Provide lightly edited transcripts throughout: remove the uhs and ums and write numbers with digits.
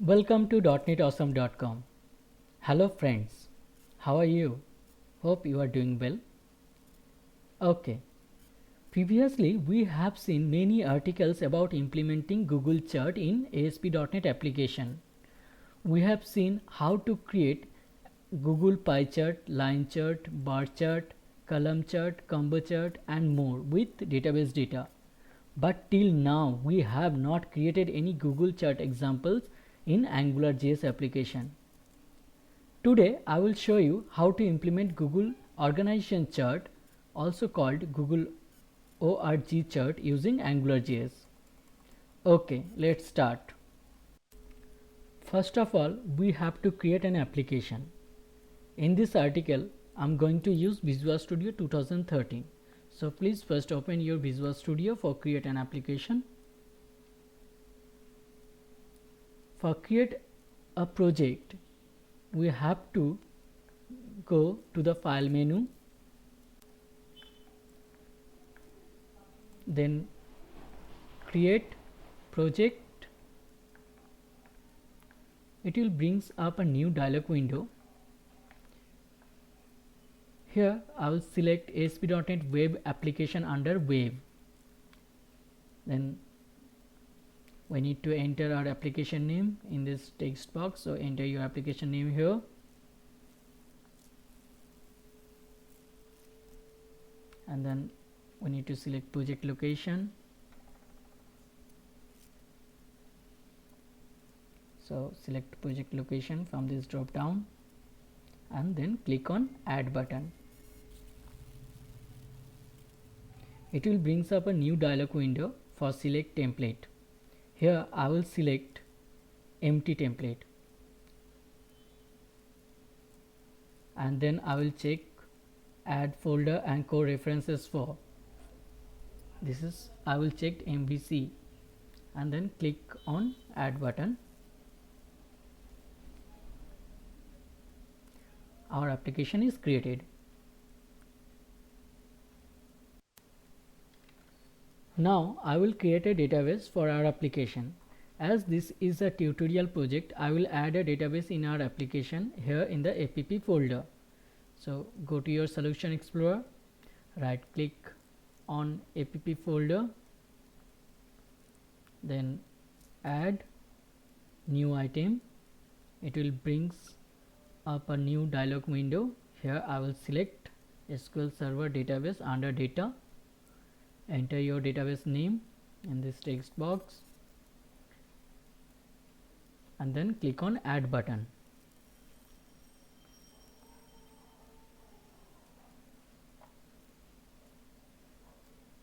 Welcome to .NETAwesome.com. Hello friends, how are you? Hope you are doing well. Okay, previously we have seen many articles about implementing Google Chart in ASP.NET application. We have seen how to create Google pie chart, line chart, bar chart, column chart, combo chart and more with database data. But till now we have not created any Google chart examples in AngularJS application. Today I will show you how to implement Google organization chart, also called Google ORG chart, using AngularJS. Okay, let's start. First of all, we have to create an application. In this article I am going to use Visual Studio 2013. So please first open your Visual Studio for create an application. For create a project, we have to go to the file menu, then create project. It will brings up a new dialog window. Here I will select ASP.NET Web application under Web. Then we need to enter our application name in this text box, so enter your application name here. And then we need to select project location. So select project location from this drop down and then click on add button. It will brings up a new dialog window for select template. Here I will select empty template and then I will check add folder and core references for. This is I will check MVC and then click on add button. Our application is created. Now I will create a database for our application. As this is a tutorial project, I will add a database in our application here in the app folder. So go to your Solution Explorer, right click on app folder, then add new item. It will brings up a new dialog window. Here I will select SQL Server Database under data. Enter your database name in this text box and then click on add button.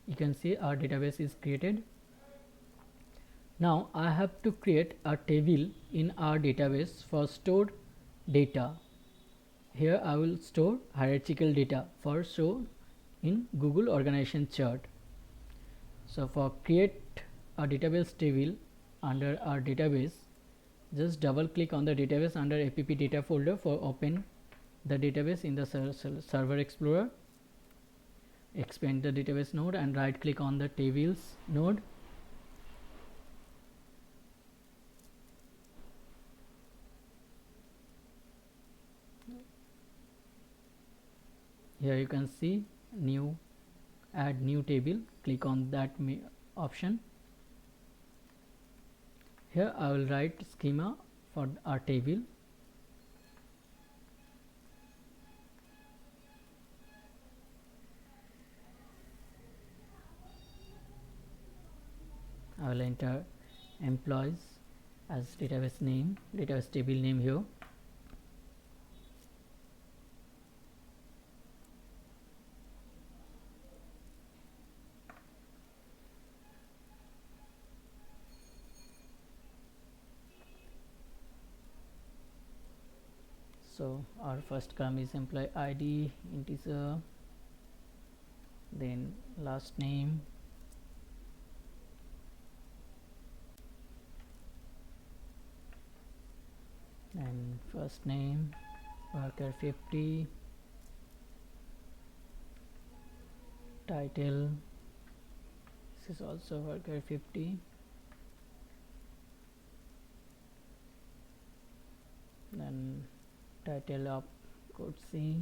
You can see our database is created. Now I have to create a table in our database for stored data. Here I will store hierarchical data for show in Google organization chart. So for create a database table under our database, just double click on the database under app data folder for open the database in the server explorer. Expand the database node and right click on the tables node. Here you can see new, add new table. Click on that option. Here I will write schema for our table. I will enter employees as database name, database table name here. So our first column is employee ID integer, then last name, and first name, worker 50, title, this is also worker 50, title of code C.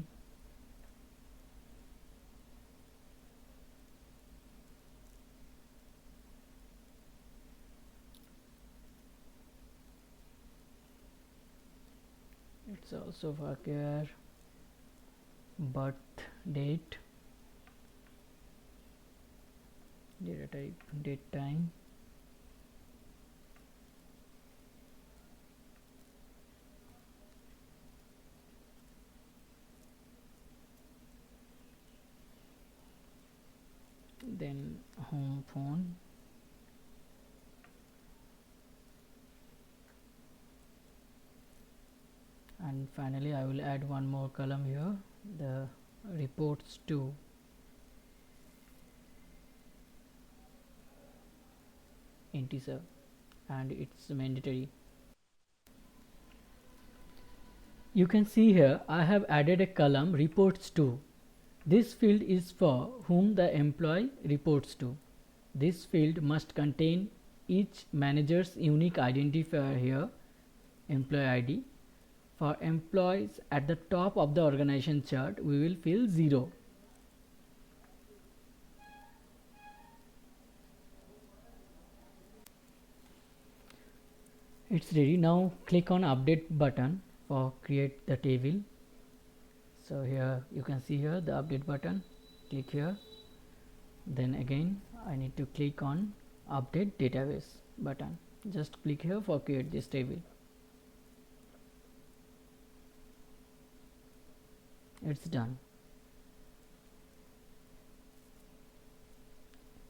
It's also varchar birth date, data type date time, then home phone, and finally I will add one more column here, the reports to. Integer, and it's mandatory. You can see here I have added a column reports to. This field is for whom the employee reports to. This field must contain each manager's unique identifier here, employee ID. For employees at the top of the organization chart, we will fill 0. It's ready. Now click on update button for create the table. So here you can see here the update button, click here, then again I need to click on update database button, just click here for create this table. It's done.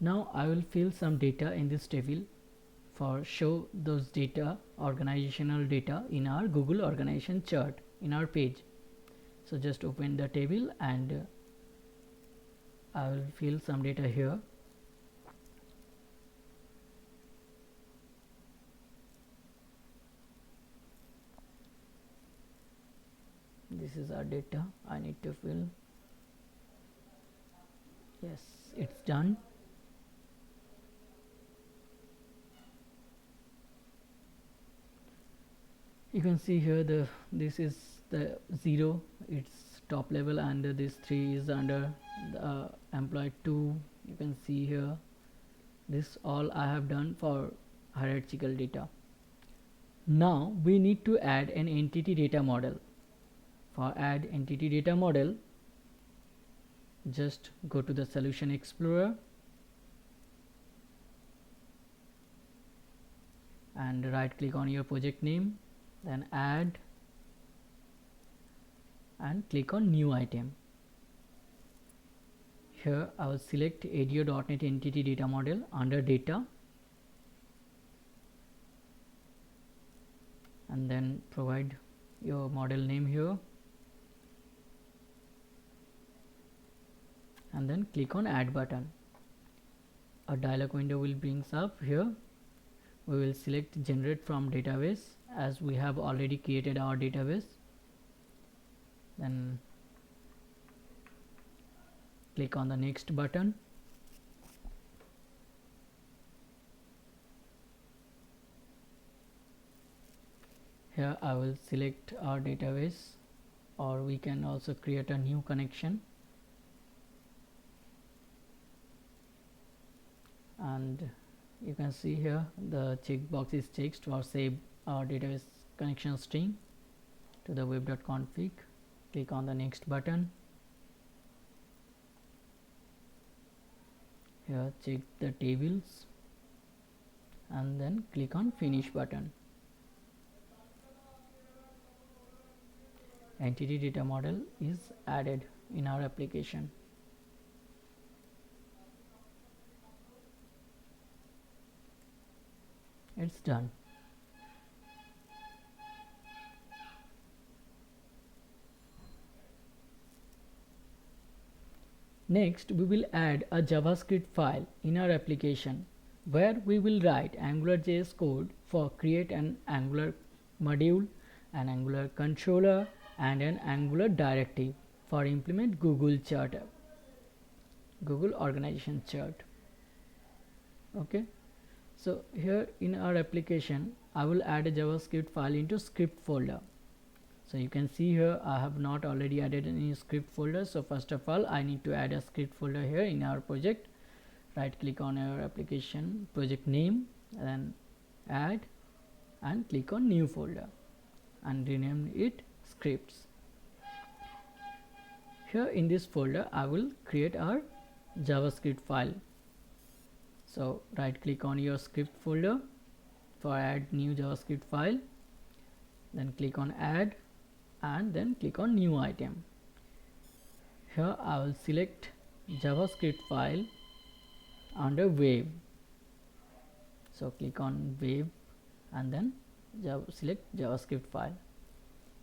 Now I will fill some data in this table for show those data, organizational data in our Google organization chart in our page. So just open the table and I will fill some data here. This is our data I need to fill. Yes, it's done. You can see here this is the 0, it's top level, and this 3 is under the employee 2. You can see here this all I have done for hierarchical data. Now we need to add an entity data model. For add entity data model, just go to the Solution Explorer and right click on your project name, then add and click on new item. Here I will select ADO.NET entity data model under data and then provide your model name here and then click on add button. A dialog window will bring up. Here we will select generate from database as we have already created our database, then click on the next button. Here I will select our database, or we can also create a new connection, and you can see here the checkbox is checked for save our database connection string to the web.config. Click on the next button. Here check the tables and then click on finish button. Entity data model is added in our application. It's done. Next, we will add a JavaScript file in our application where we will write AngularJS code for create an Angular module, an Angular controller, and an Angular directive for implement Google chart, Google organization chart. Okay. So here in our application, I will add a JavaScript file into script folder. So you can see here I have not already added any script folder. So first of all I need to add a script folder here in our project. Right click on our application project name, then add, and click on new folder and rename it scripts. Here in this folder I will create our JavaScript file. So right click on your script folder for add new JavaScript file, then click on add and then click on new item. Here I will select JavaScript file under web. So click on web and then select JavaScript file.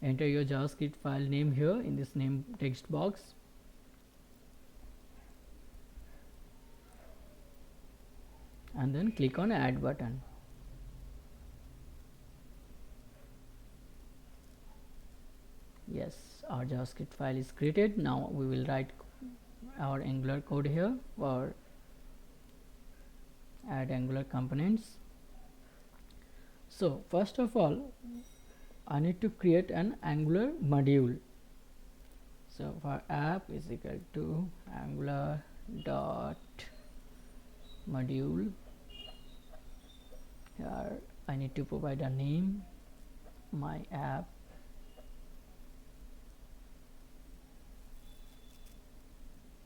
Enter your JavaScript file name here in this name text box. And then click on add button. Yes, our JavaScript file is created. Now we will write our Angular code here for add Angular components. So first of all I need to create an Angular module. So for app is equal to Angular dot module. Here I need to provide a name, my app,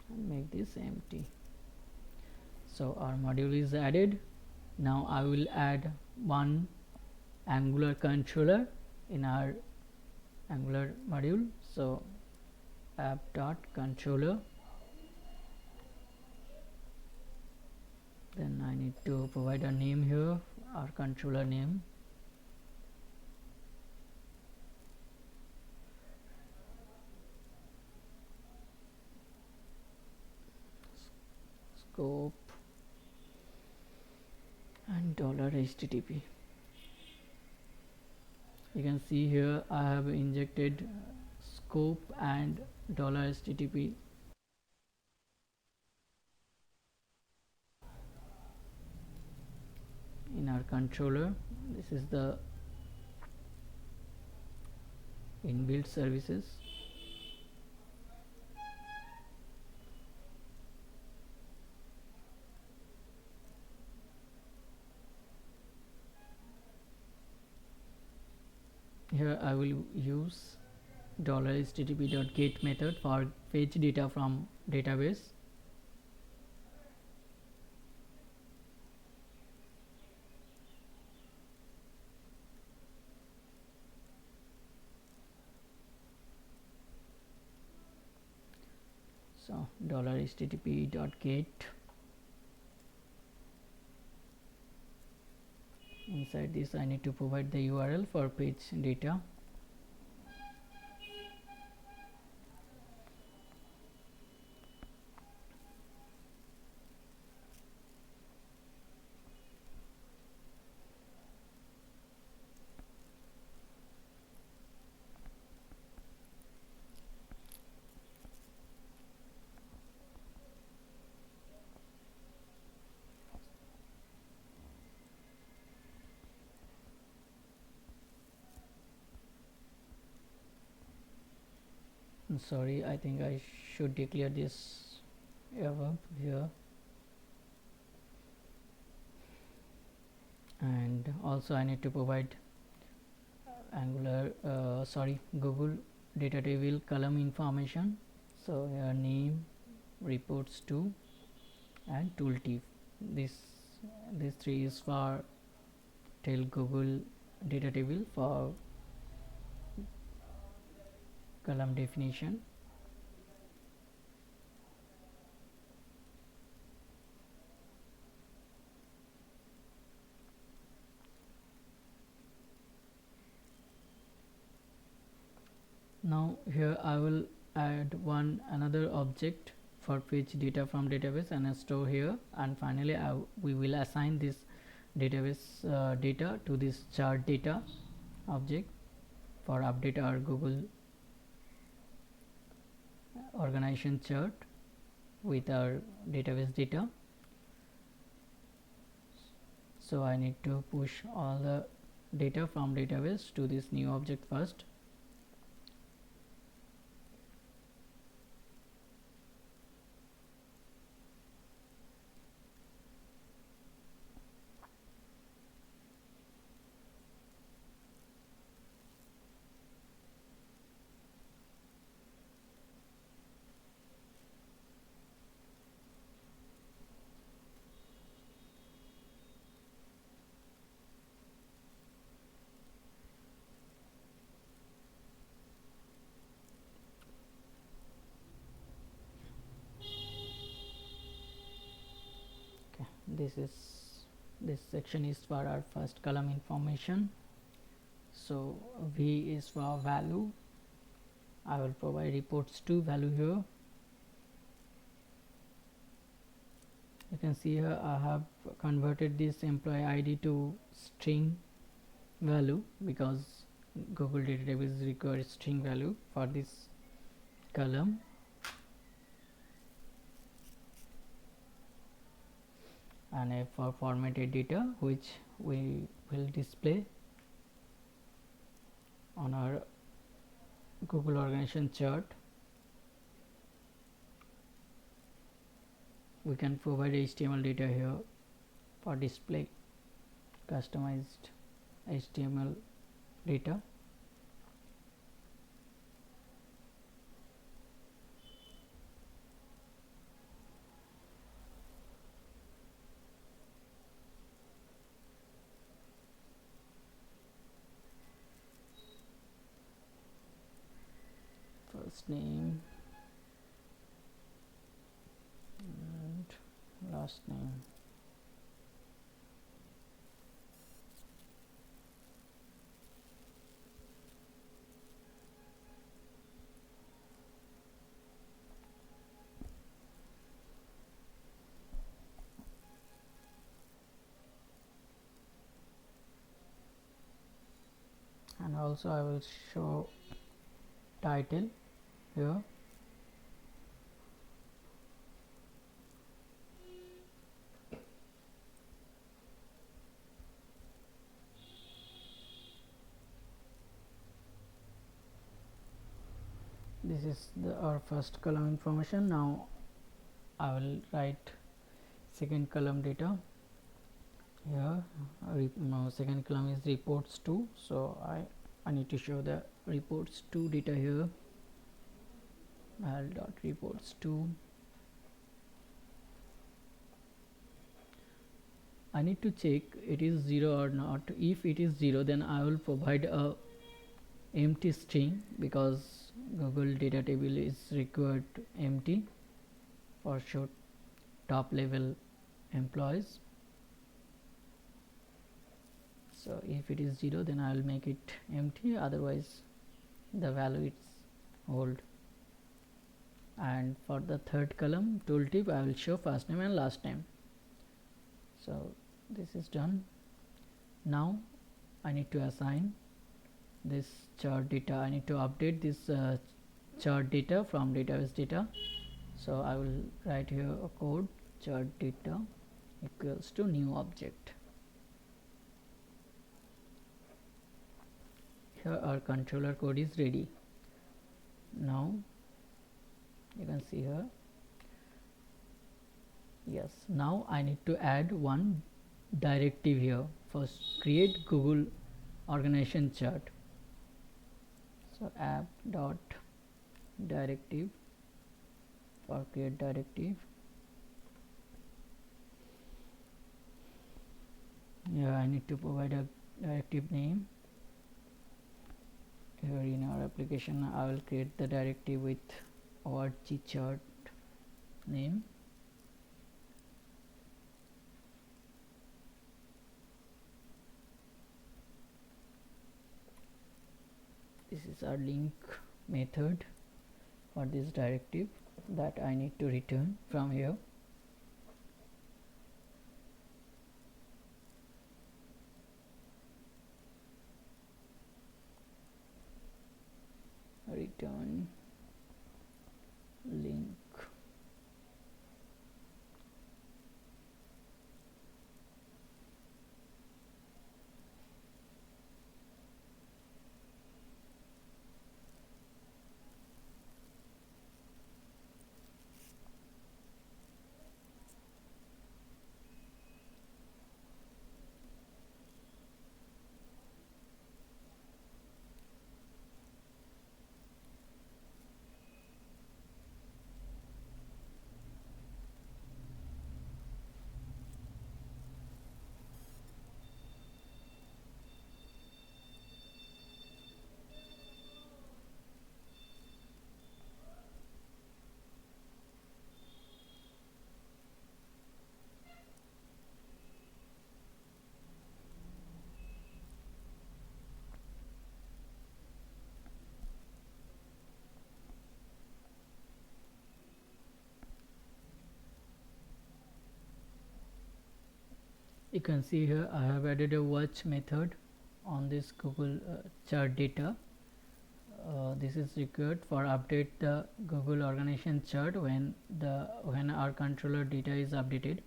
and make this empty. So our module is added. Now I will add one Angular controller in our Angular module. So app.controller, then I need to provide a name here, our controller name. Scope and $HTTP. You can see here I have injected scope and $HTTP. In our controller. This is the inbuilt services. Here I will use $HTTP.get method for fetch data from database. So $HTTP.get, inside this I need to provide the URL for page data. Sorry, I think I should declare this verb here, and also I need to provide Google data table column information. So here name, reports to, and tooltip. These three is for tell Google data table for column definition. Now here I will add another object for fetch data from database and store here, and finally we will assign this database data to this chart data object for update our Google organization chart with our database data. So I need to push all the data from database to this new object first. this section is for our first column information. So V is for value. I will provide reports to value here. You can see here I have converted this employee ID to string value because Google database requires string value for this column. And for formatted data, which we will display on our Google organization chart. We can provide HTML data here for display, customized HTML data. First name and last name. And also I will show title here. This is our first column information. Now I will write second column data here. Second column is reports to, so I need to show the reports to data here. Reports to. I need to check it is 0 or not. If it is 0, then I will provide a empty string because Google data table is required empty for show top level employees. So if it is 0, then I will make it empty, otherwise the value is hold. And for the third column tooltip, I will show first name and last name. So this is done. Now I need to assign this chart data. I need to update this chart data from database data. So I will write here a code, chart data equals to new object. Here our controller code is ready. Now you can see here. Yes, now I need to add one directive here. First, create Google organization chart. So app dot directive for create directive. Yeah, I need to provide a directive name. Here in our application, I will create the directive with org chart name. This is our link method for this directive that I need to return from here. Return link. You can see here I have added a watch method on this Google chart data. This is required for update the Google organization chart when our controller data is updated.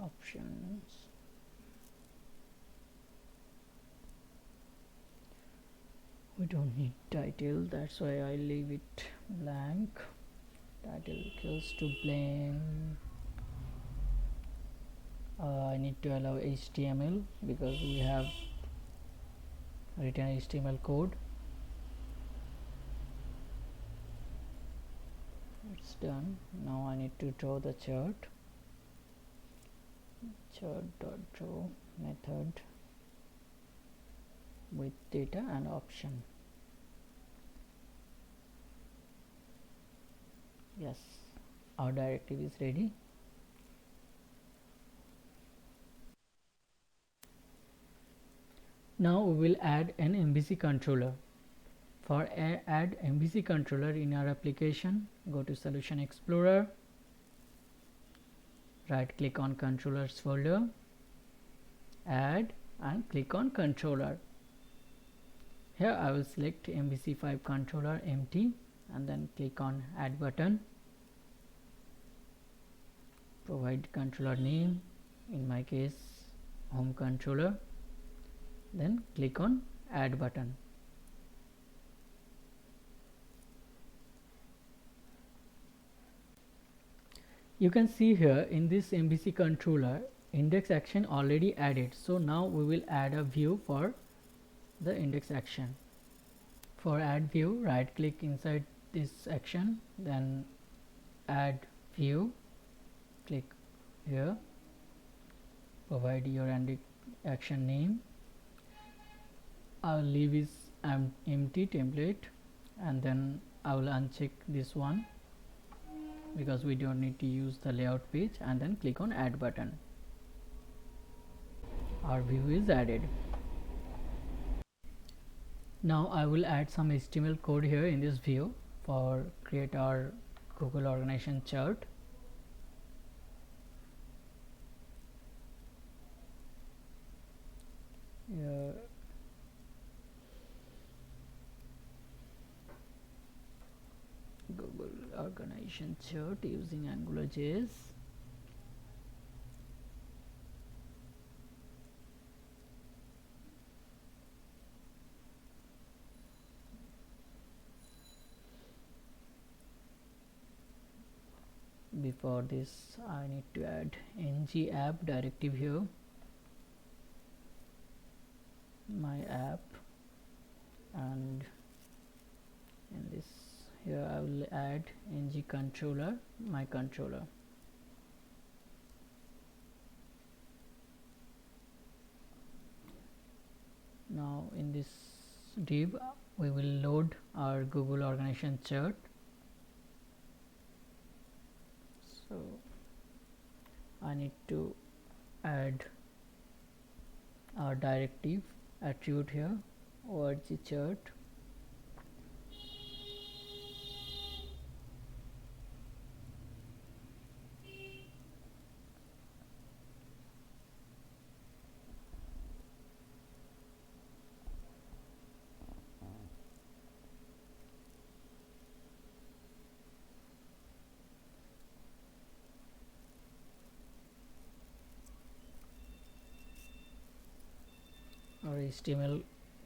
Options. We don't need title, that's why I leave it blank. Title equals to blank. I need to allow HTML because we have written HTML code. It's done. Now I need to draw the chart. Chart.draw method with data and option. Yes, our directive is ready. Now we will add an MVC controller. For add MVC controller in our application, go to Solution Explorer, right click on controllers folder, add, and click on controller. Here I will select MVC5 controller empty and then click on add button. Provide controller name, in my case home controller, then click on add button. You can see here in this MVC controller index action already added, so now we will add a view for the index action. For add view, right click inside this action, then add view, click here, provide your action name. I will leave is empty template, and then I will uncheck this one because we don't need to use the layout page, and then click on add button. Our view is added. Now I will add some HTML code here in this view for create our Google organization chart. Google organization chart using AngularJS. Before this, I need to add ng app directive here, my app, and in this here I will add ng controller, my controller. Now in this div we will load our Google organization chart. So I need to add our directive attribute here, org chart. Our HTML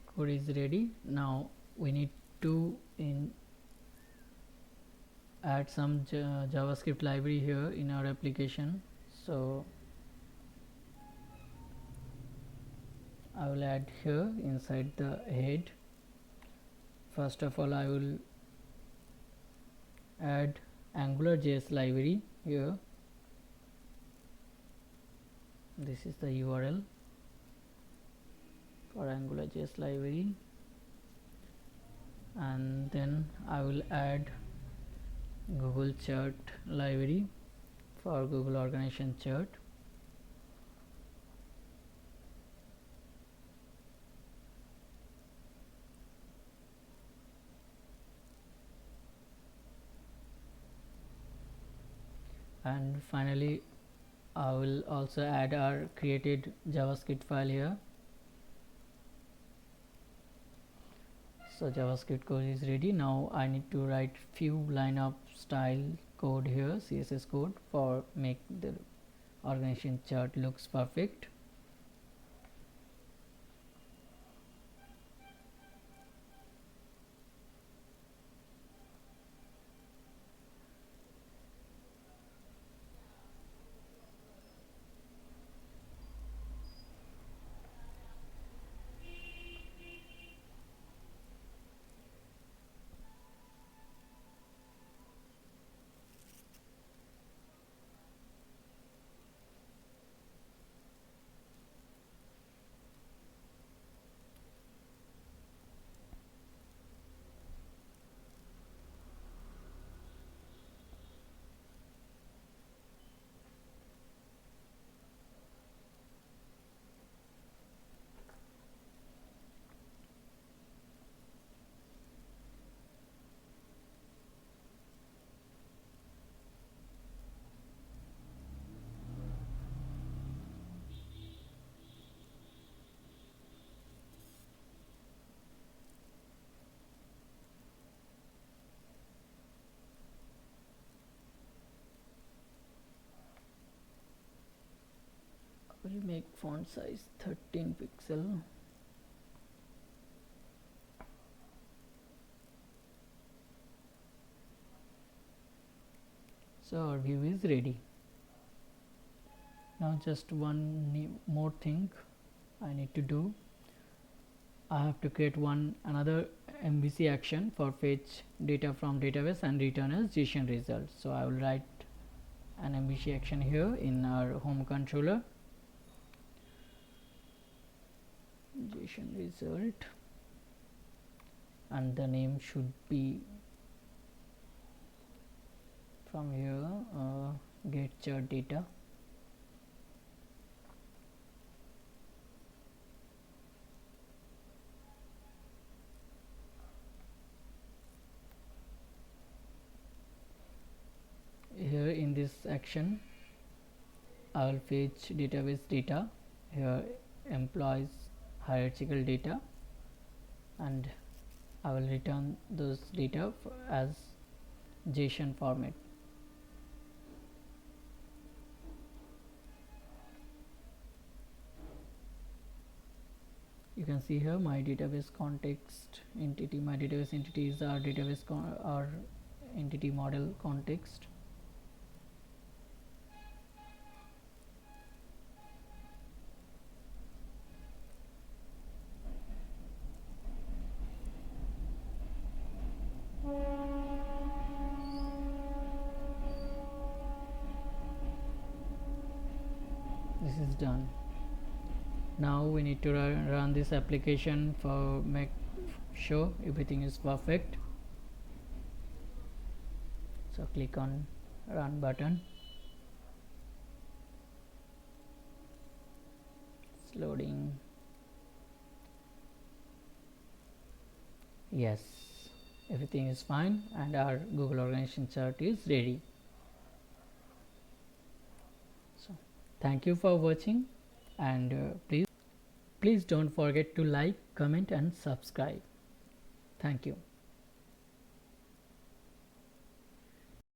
code is ready. Now we need to add some JavaScript library here in our application. So I will add here inside the head. First of all, I will add AngularJS library here. This is the URL for AngularJS library, and then I will add Google chart library for Google organization chart. And finally I will also add our created JavaScript file here. So JavaScript code is ready. Now I need to write few line of style code here, CSS code, for make the organization chart looks perfect. Will make font size 13 pixel. So our view is ready. Now just one more thing I need to do. I have to create another MVC action for fetch data from database and return as JSON result. So I will write an MVC action here in our home controller. JSON result, and the name should be from here, get chart data. Here in this action I will fetch database data, here employees hierarchical data, and I will return those data as JSON format. You can see here my database context entity. My database entity is our database our entity model context. This is done. Now we need to run this application for make sure everything is perfect. So click on run button. It's loading. Yes, everything is fine and our Google organization chart is ready. So thank you for watching, and please don't forget to like, comment and subscribe. Thank you.